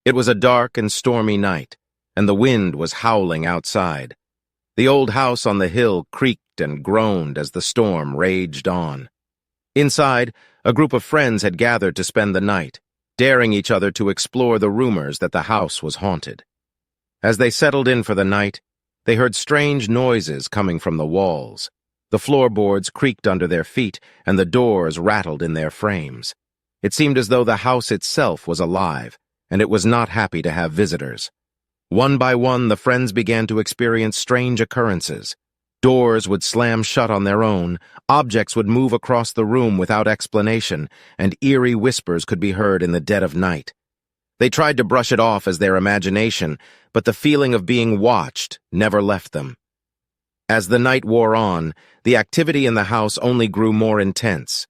It was a dark and stormy night, and the wind was howling outside. The old house on the hill creaked and groaned as the storm raged on. Inside, a group of friends had gathered to spend the night, daring each other to explore the rumors that the house was haunted. As they settled in for the night, they heard strange noises coming from the walls. The floorboards creaked under their feet, and the doors rattled in their frames. It seemed as though the house itself was alive, and it was not happy to have visitors. One by one, the friends began to experience strange occurrences. Doors would slam shut on their own, objects would move across the room without explanation, and eerie whispers could be heard in the dead of night. They tried to brush it off as their imagination, but the feeling of being watched never left them. As the night wore on, the activity in the house only grew more intense.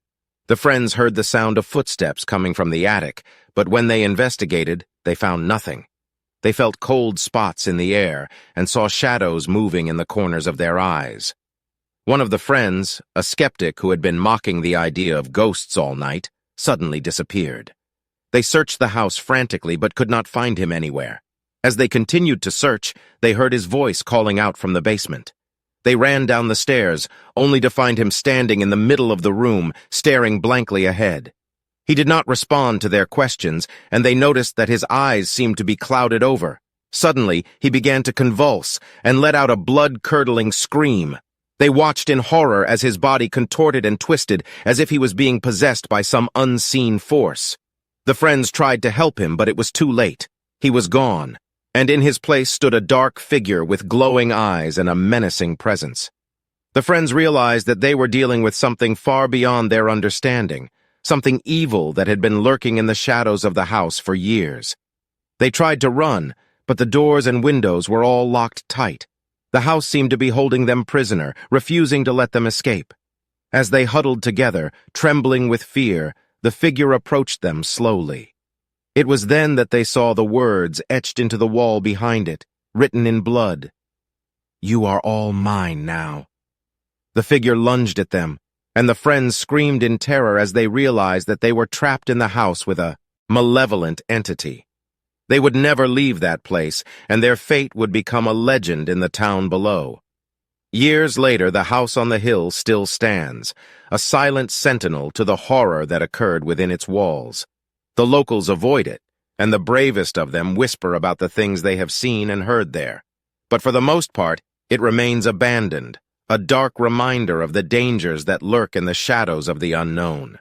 The friends heard the sound of footsteps coming from the attic, but when they investigated, they found nothing. They felt cold spots in the air and saw shadows moving in the corners of their eyes. One of the friends, a skeptic who had been mocking the idea of ghosts all night, suddenly disappeared. They searched the house frantically but could not find him anywhere. As they continued to search, they heard his voice calling out from the basement. They ran down the stairs, only to find him standing in the middle of the room, staring blankly ahead. He did not respond to their questions, and they noticed that his eyes seemed to be clouded over. Suddenly, he began to convulse and let out a blood-curdling scream. They watched in horror as his body contorted and twisted as if he was being possessed by some unseen force. The friends tried to help him, but it was too late. He was gone, and in his place stood a dark figure with glowing eyes and a menacing presence. The friends realized that they were dealing with something far beyond their understanding, something evil that had been lurking in the shadows of the house for years. They tried to run, but the doors and windows were all locked tight. The house seemed to be holding them prisoner, refusing to let them escape. As they huddled together, trembling with fear, the figure approached them slowly. It was then that they saw the words etched into the wall behind it, written in blood. "You are all mine now." The figure lunged at them, and the friends screamed in terror as they realized that they were trapped in the house with a malevolent entity. They would never leave that place, and their fate would become a legend in the town below. Years later, the house on the hill still stands, a silent sentinel to the horror that occurred within its walls. The locals avoid it, and the bravest of them whisper about the things they have seen and heard there. But for the most part, it remains abandoned, a dark reminder of the dangers that lurk in the shadows of the unknown.